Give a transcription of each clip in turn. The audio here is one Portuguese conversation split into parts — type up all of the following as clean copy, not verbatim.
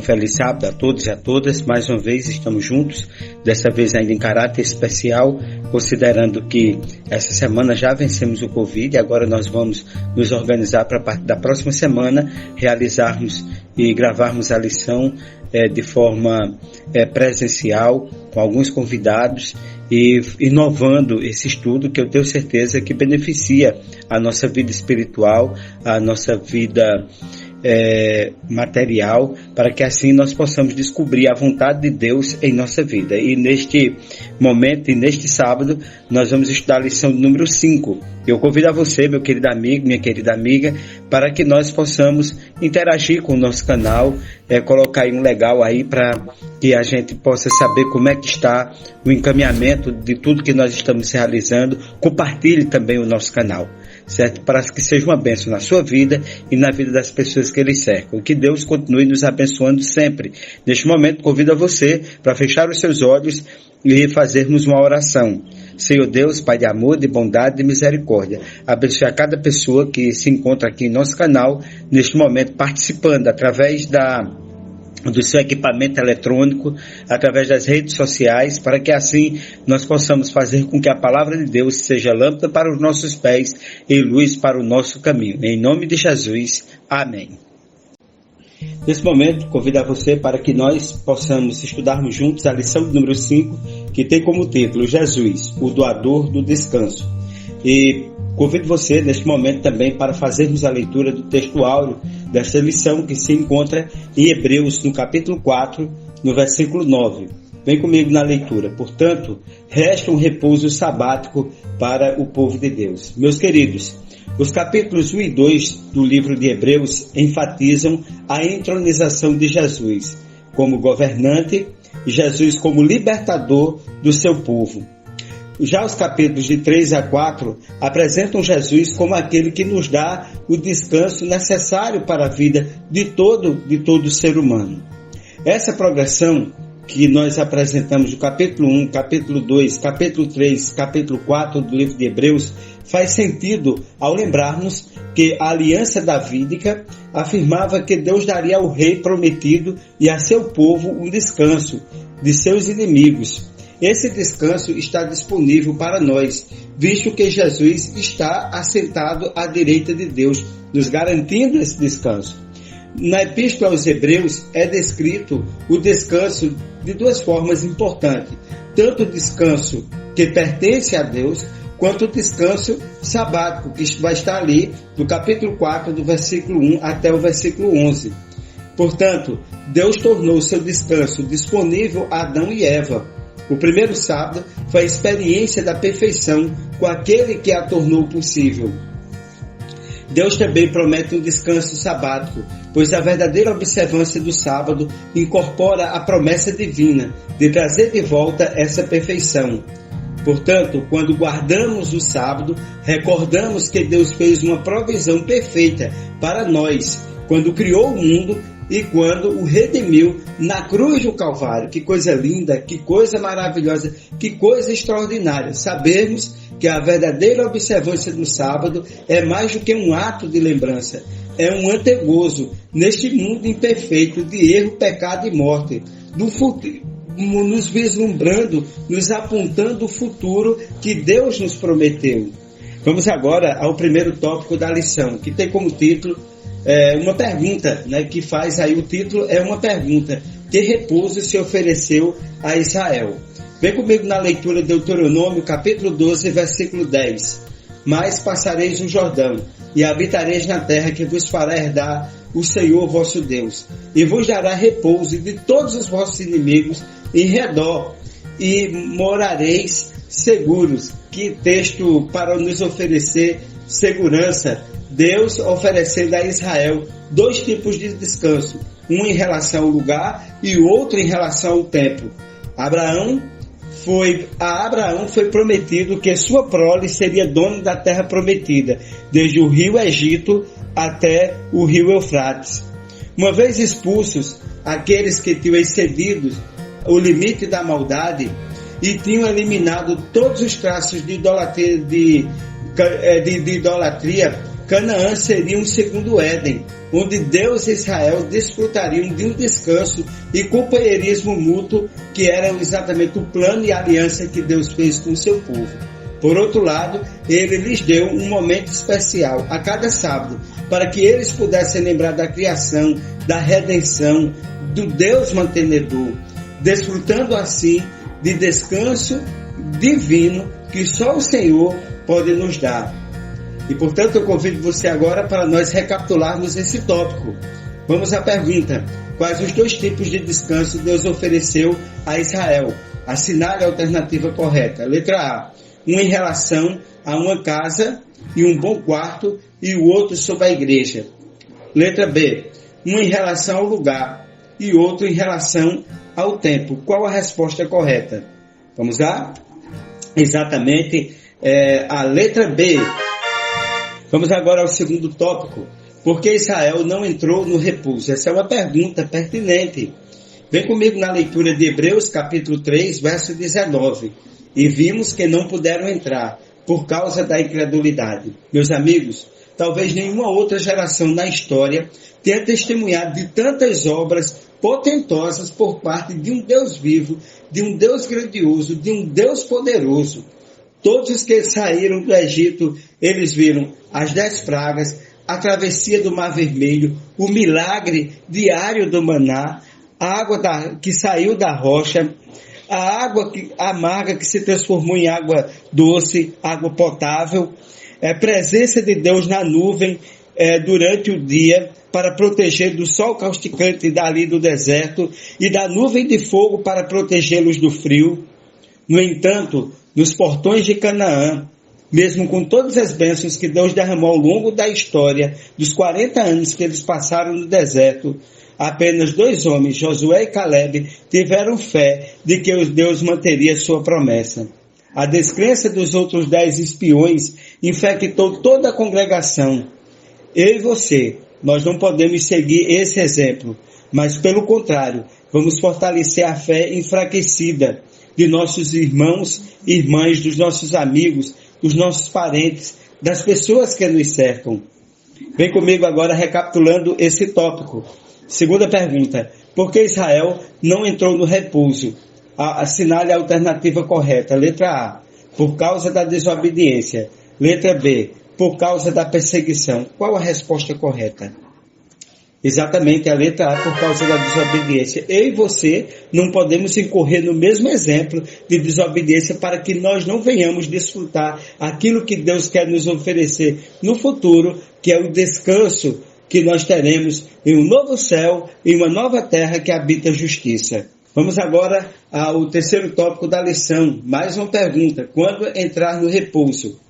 feliz sábado a todos e a todas. Mais uma vez estamos juntos, dessa vez ainda em caráter especial, considerando que essa semana já vencemos o Covid e agora nós vamos nos organizar para a partir da próxima semana realizarmos e gravarmos a lição de forma presencial, com alguns convidados e inovando esse estudo que eu tenho certeza que beneficia a nossa vida espiritual, a nossa vida material, para que assim nós possamos descobrir a vontade de Deus em nossa vida. E neste momento e neste sábado nós vamos estudar a lição número 5. Eu convido a você, meu querido amigo, minha querida amiga, para que nós possamos interagir com o nosso canal, colocar aí um legal aí para que a gente possa saber como é que está o encaminhamento de tudo que nós estamos realizando. Compartilhe também o nosso canal, certo? Para que seja uma bênção na sua vida e na vida das pessoas que lhe cercam. Que Deus continue nos abençoando sempre. Neste momento, convido a você para fechar os seus olhos e fazermos uma oração. Senhor Deus, Pai de amor, de bondade e misericórdia, abençoe a cada pessoa que se encontra aqui em nosso canal, neste momento, participando através do seu equipamento eletrônico, através das redes sociais, para que assim nós possamos fazer com que a palavra de Deus seja lâmpada para os nossos pés e luz para o nosso caminho. Em nome de Jesus, amém. Nesse momento, convido a você para que nós possamos estudarmos juntos a lição número 5, que tem como título Jesus, o doador do descanso. E convido você neste momento também para fazermos a leitura do texto áureo desta lição que se encontra em Hebreus, no capítulo 4, no versículo 9. Vem comigo na leitura. Portanto, resta um repouso sabático para o povo de Deus. Meus queridos, os capítulos 1 e 2 do livro de Hebreus enfatizam a entronização de Jesus como governante e Jesus como libertador do seu povo. Já os capítulos de 3 a 4 apresentam Jesus como aquele que nos dá o descanso necessário para a vida de todo ser humano. Essa progressão que nós apresentamos do capítulo 1, capítulo 2, capítulo 3, capítulo 4 do livro de Hebreus faz sentido ao lembrarmos que a aliança davídica afirmava que Deus daria ao rei prometido e a seu povo um descanso de seus inimigos. Esse descanso está disponível para nós, visto que Jesus está assentado à direita de Deus, nos garantindo esse descanso. Na Epístola aos Hebreus é descrito o descanso de duas formas importantes, tanto o descanso que pertence a Deus, quanto o descanso sabático, que vai estar ali do capítulo 4, do versículo 1 até o versículo 11. Portanto, Deus tornou o seu descanso disponível a Adão e Eva. O primeiro sábado foi a experiência da perfeição com aquele que a tornou possível. Deus também promete um descanso sabático, pois a verdadeira observância do sábado incorpora a promessa divina de trazer de volta essa perfeição. Portanto, quando guardamos o sábado, recordamos que Deus fez uma provisão perfeita para nós, quando criou o mundo e quando o redimiu na cruz do Calvário. Que coisa linda, que coisa maravilhosa, que coisa extraordinária. Sabermos que a verdadeira observância do sábado é mais do que um ato de lembrança. É um antegozo neste mundo imperfeito de erro, pecado e morte, do futuro, nos vislumbrando, nos apontando o futuro que Deus nos prometeu. Vamos agora ao primeiro tópico da lição, que tem como título uma pergunta, né, que faz aí o título é uma pergunta: que repouso se ofereceu a Israel? Vem comigo na leitura de Deuteronômio, capítulo 12, versículo 10. Mas passareis o Jordão, e habitareis na terra que vos fará herdar o Senhor vosso Deus, e vos dará repouso de todos os vossos inimigos em redor, e morareis seguros. Que texto para nos oferecer segurança! Deus oferecendo a Israel dois tipos de descanso, um em relação ao lugar e o outro em relação ao tempo. A Abraão foi prometido que sua prole seria dona da terra prometida, desde o rio Egito até o rio Eufrates. Uma vez expulsos, aqueles que tinham excedido o limite da maldade e tinham eliminado todos os traços de idolatria, Canaã seria um segundo Éden, onde Deus e Israel desfrutariam de um descanso e companheirismo mútuo, que era exatamente o plano e a aliança que Deus fez com o seu povo. Por outro lado, ele lhes deu um momento especial a cada sábado, para que eles pudessem lembrar da criação, da redenção, do Deus mantenedor, desfrutando assim de descanso divino que só o Senhor pode nos dar. E portanto eu convido você agora para nós recapitularmos esse tópico. Vamos à pergunta: quais os dois tipos de descanso Deus ofereceu a Israel? Assinale a alternativa correta. Letra A: um em relação a uma casa e um bom quarto, e o outro sobre a igreja. Letra B: um em relação ao lugar e outro em relação ao tempo. Qual a resposta correta? Vamos lá? Exatamente, a letra B. Vamos agora ao segundo tópico. Por que Israel não entrou no repouso? Essa é uma pergunta pertinente. Vem comigo na leitura de Hebreus capítulo 3, verso 19. E vimos que não puderam entrar por causa da incredulidade. Meus amigos, talvez nenhuma outra geração na história tenha testemunhado de tantas obras potentosas por parte de um Deus vivo, de um Deus grandioso, de um Deus poderoso. Todos os que saíram do Egito, eles viram as 10 pragas, a travessia do Mar Vermelho, o milagre diário do maná, a água que saiu da rocha, a água amarga que se transformou em água doce, água potável, a presença de Deus na nuvem durante o dia, para proteger do sol causticante dali do deserto, e da nuvem de fogo para protegê-los do frio. No entanto, nos portões de Canaã, mesmo com todas as bênçãos que Deus derramou ao longo da história, dos 40 anos que eles passaram no deserto, apenas 2 homens, Josué e Caleb, tiveram fé de que Deus manteria sua promessa. A descrença dos outros 10 espiões infectou toda a congregação. Eu e você, nós não podemos seguir esse exemplo, mas pelo contrário, vamos fortalecer a fé enfraquecida de nossos irmãos e irmãs, dos nossos amigos, dos nossos parentes, das pessoas que nos cercam. Vem comigo agora recapitulando esse tópico. Segunda pergunta: por que Israel não entrou no repouso? Assinale a alternativa correta. Letra A: por causa da desobediência. Letra B: por causa da perseguição. Qual a resposta correta? Exatamente, a letra A, por causa da desobediência. Eu e você não podemos incorrer no mesmo exemplo de desobediência, para que nós não venhamos desfrutar aquilo que Deus quer nos oferecer no futuro, que é o descanso que nós teremos em um novo céu e uma nova terra que habita a justiça. Vamos agora ao terceiro tópico da lição. Mais uma pergunta: quando entrar no repouso?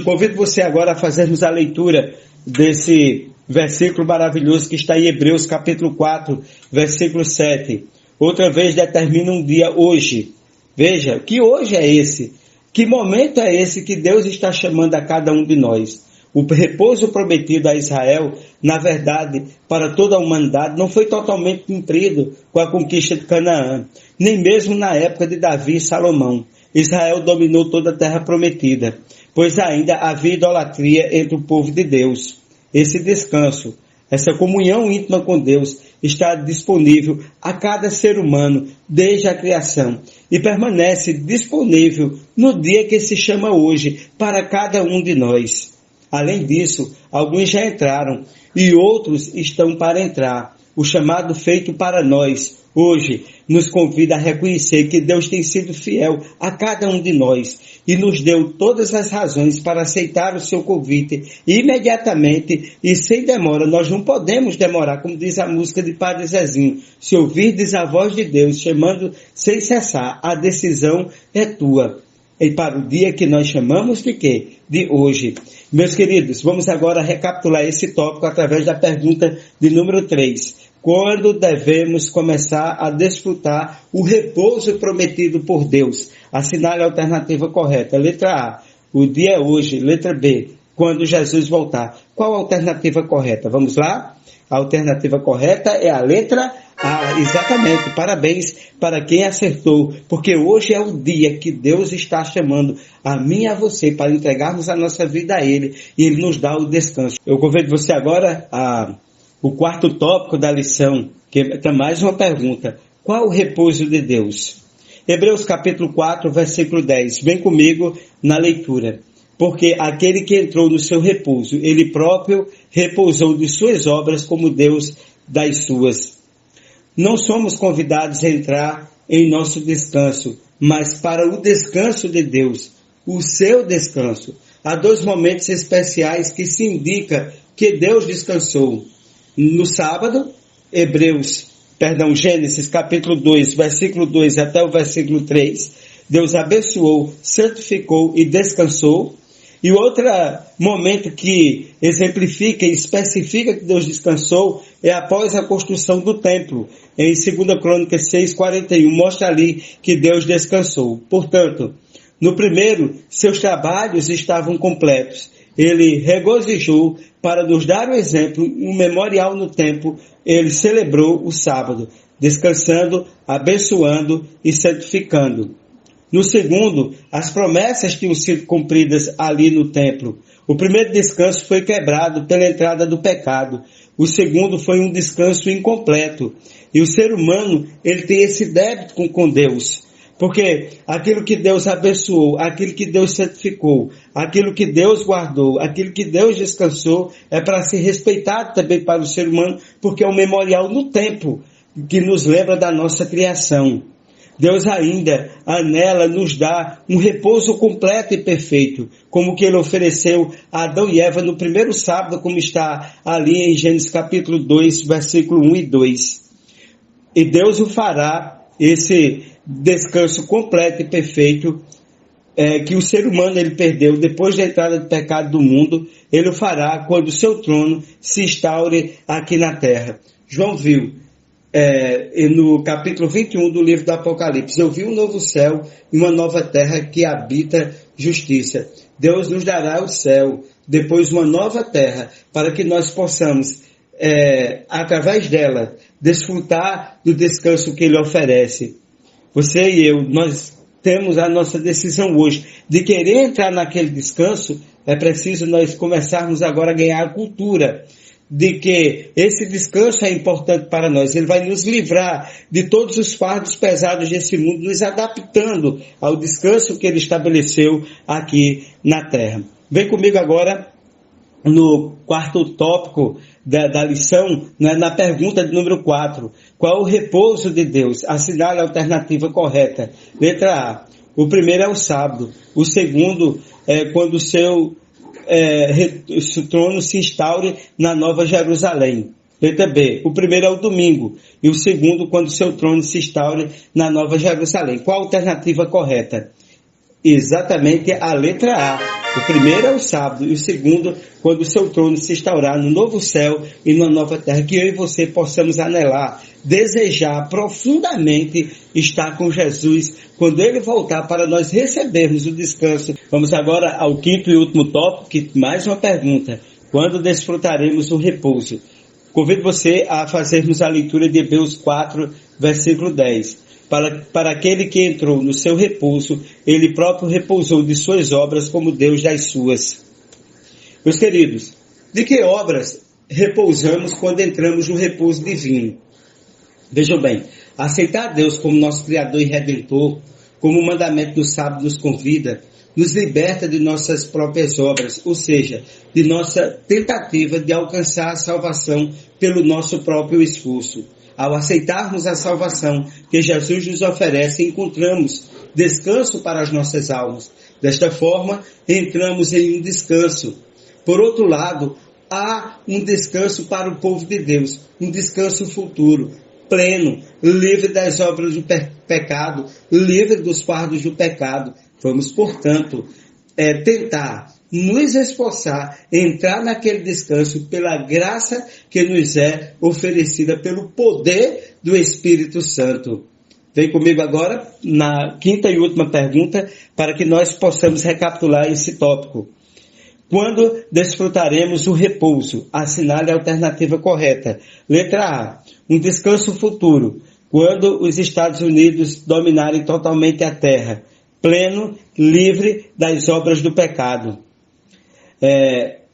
Convido você agora a fazermos a leitura desse versículo maravilhoso que está em Hebreus capítulo 4, versículo 7. Outra vez determina um dia hoje. Veja, que hoje é esse? Que momento é esse que Deus está chamando a cada um de nós? O repouso prometido a Israel, na verdade, para toda a humanidade, não foi totalmente cumprido com a conquista de Canaã, nem mesmo na época de Davi e Salomão. Israel dominou toda a terra prometida, pois ainda havia idolatria entre o povo de Deus. Esse descanso, essa comunhão íntima com Deus, está disponível a cada ser humano desde a criação e permanece disponível no dia que se chama hoje para cada um de nós. Além disso, alguns já entraram e outros estão para entrar. O chamado feito para nós hoje nos convida a reconhecer que Deus tem sido fiel a cada um de nós e nos deu todas as razões para aceitar o seu convite imediatamente e sem demora. Nós não podemos demorar, como diz a música de Padre Zezinho: se ouvirdes a voz de Deus chamando sem cessar, a decisão é tua. E para o dia que nós chamamos de quê? De hoje. Meus queridos, vamos agora recapitular esse tópico através da pergunta de número 3. Quando devemos começar a desfrutar o repouso prometido por Deus? Assinale a alternativa correta. Letra A: o dia é hoje. Letra B: quando Jesus voltar. Qual a alternativa correta? Vamos lá? A alternativa correta é a letra Exatamente, parabéns para quem acertou, porque hoje é o dia que Deus está chamando a mim e a você para entregarmos a nossa vida a Ele e Ele nos dá o descanso. Eu convido você agora o quarto tópico da lição, que é mais uma pergunta: qual o repouso de Deus? Hebreus capítulo 4, versículo 10, vem comigo na leitura. Porque aquele que entrou no seu repouso, ele próprio repousou de suas obras como Deus das suas. Não somos convidados a entrar em nosso descanso, mas para o descanso de Deus, o seu descanso. Há dois momentos especiais que se indica que Deus descansou. No sábado, Gênesis capítulo 2, versículo 2 até o versículo 3, Deus abençoou, santificou e descansou. E outro momento que exemplifica e especifica que Deus descansou é após a construção do templo. Em 2 Crônicas 6:41, mostra ali que Deus descansou. Portanto, no primeiro, seus trabalhos estavam completos. Ele regozijou para nos dar o exemplo, um memorial no templo. Ele celebrou o sábado, descansando, abençoando e santificando. No segundo, as promessas tinham sido cumpridas ali no templo. O primeiro descanso foi quebrado pela entrada do pecado. O segundo foi um descanso incompleto. E o ser humano, ele tem esse débito com Deus. Porque aquilo que Deus abençoou, aquilo que Deus santificou, aquilo que Deus guardou, aquilo que Deus descansou, é para ser respeitado também para o ser humano, porque é um memorial no tempo que nos lembra da nossa criação. Deus ainda anela nos dá um repouso completo e perfeito, como que Ele ofereceu a Adão e Eva no primeiro sábado, como está ali em Gênesis capítulo 2, versículo 1 e 2. E Deus o fará, esse descanso completo e perfeito, que o ser humano ele perdeu depois da entrada do pecado do mundo, Ele o fará quando o seu trono se instaure aqui na terra. João viu, no capítulo 21 do livro do Apocalipse: eu vi um novo céu e uma nova terra que habita justiça. Deus nos dará o céu, depois uma nova terra, para que nós possamos, através dela, desfrutar do descanso que Ele oferece. Você e eu, nós temos a nossa decisão hoje de querer entrar naquele descanso. É preciso nós começarmos agora a ganhar a cultura de que esse descanso é importante para nós. Ele vai nos livrar de todos os fardos pesados desse mundo, nos adaptando ao descanso que Ele estabeleceu aqui na terra. Vem comigo agora no quarto tópico da lição, na pergunta de número 4. Qual o repouso de Deus? Assinale a alternativa correta. Letra A. O primeiro é o sábado. O segundo é quando o seu trono se instaure na Nova Jerusalém. Letra B. O primeiro é o domingo. E o segundo, quando o seu trono se instaure na Nova Jerusalém. Qual a alternativa correta? Exatamente a letra A. O primeiro é o sábado e o segundo, quando o seu trono se instaurar no novo céu e na nova terra. Que eu e você possamos anelar, desejar profundamente estar com Jesus quando Ele voltar, para nós recebermos o descanso. Vamos agora ao quinto e último tópico, que mais uma pergunta: quando desfrutaremos o repouso? Convido você a fazermos a leitura de Hebreus 4, versículo 10. Para aquele que entrou no seu repouso, Ele próprio repousou de suas obras como Deus das suas. Meus queridos, de que obras repousamos quando entramos no repouso divino? Vejam bem, aceitar Deus como nosso Criador e Redentor, como o mandamento do sábado nos convida, nos liberta de nossas próprias obras, ou seja, de nossa tentativa de alcançar a salvação pelo nosso próprio esforço. Ao aceitarmos a salvação que Jesus nos oferece, encontramos descanso para as nossas almas. Desta forma, entramos em um descanso. Por outro lado, há um descanso para o povo de Deus, um descanso futuro, pleno, livre das obras do pecado, livre dos fardos do pecado. Vamos, portanto, tentar nos esforçar, entrar naquele descanso pela graça que nos é oferecida pelo poder do Espírito Santo. Vem comigo agora na quinta e última pergunta, para que nós possamos recapitular esse tópico. Quando desfrutaremos o repouso? Assinale a alternativa correta. Letra A. Um descanso futuro. Quando os Estados Unidos dominarem totalmente a Terra. Pleno, livre das obras do pecado.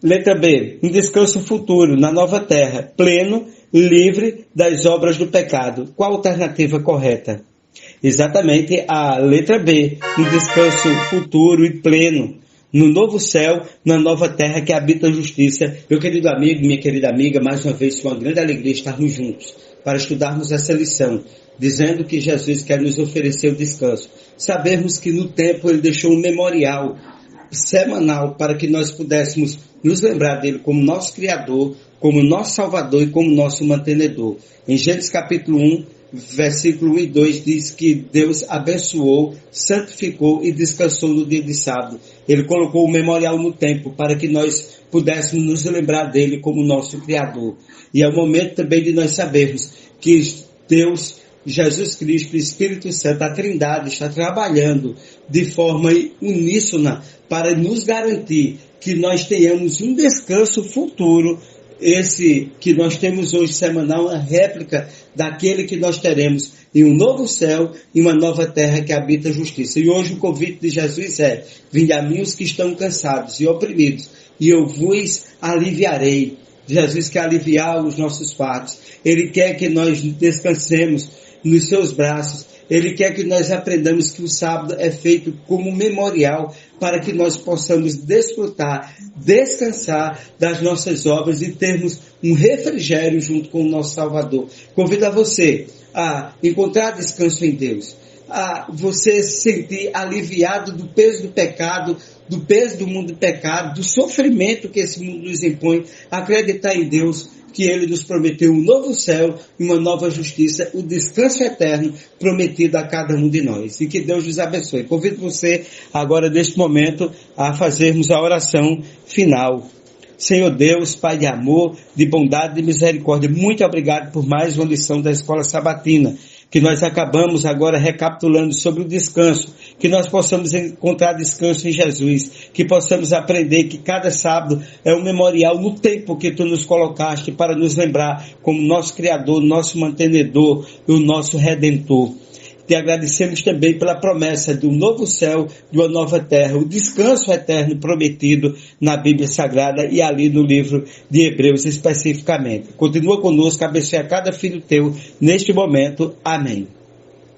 Letra B. Um descanso futuro na nova Terra. Pleno, livre das obras do pecado. Qual a alternativa correta? Exatamente a letra B. Um descanso futuro e pleno no novo céu, na nova terra que habita a justiça. Meu querido amigo, minha querida amiga, mais uma vez foi uma grande alegria estarmos juntos para estudarmos essa lição, dizendo que Jesus quer nos oferecer o descanso. Sabermos que no tempo Ele deixou um memorial semanal para que nós pudéssemos nos lembrar dele como nosso Criador, como nosso Salvador e como nosso mantenedor. Em Gênesis capítulo 1, versículo 1 e 2 diz que Deus abençoou, santificou e descansou no dia de sábado. Ele colocou o memorial no tempo para que nós pudéssemos nos lembrar dele como nosso Criador. E é o momento também de nós sabermos que Deus, Jesus Cristo, o Espírito Santo, a Trindade está trabalhando de forma uníssona para nos garantir que nós tenhamos um descanso futuro. Esse que nós temos hoje semanal, uma réplica daquele que nós teremos em um novo céu e uma nova terra que habita a justiça. E hoje o convite de Jesus é: vinde a mim os que estão cansados e oprimidos, e eu vos aliviarei. Jesus quer aliviar os nossos fardos. Ele quer que nós descansemos nos seus braços. Ele quer que nós aprendamos que o sábado é feito como memorial para que nós possamos desfrutar, descansar das nossas obras e termos um refrigério junto com o nosso Salvador. Convido a você a encontrar descanso em Deus, a você se sentir aliviado do peso do pecado, do peso do mundo do pecado, do sofrimento que esse mundo nos impõe, acreditar em Deus, que Ele nos prometeu um novo céu e uma nova justiça, o descanso eterno prometido a cada um de nós. E que Deus nos abençoe. Convido você agora, neste momento, a fazermos a oração final. Senhor Deus, Pai de amor, de bondade e de misericórdia, muito obrigado por mais uma lição da Escola Sabatina, que nós acabamos agora recapitulando sobre o descanso, que nós possamos encontrar descanso em Jesus, que possamos aprender que cada sábado é um memorial no tempo que Tu nos colocaste para nos lembrar como nosso Criador, nosso mantenedor e o nosso Redentor. Te agradecemos também pela promessa de um novo céu, de uma nova terra, o descanso eterno prometido na Bíblia Sagrada e ali no livro de Hebreus especificamente. Continua conosco, abençoe a cada filho Teu neste momento. Amém.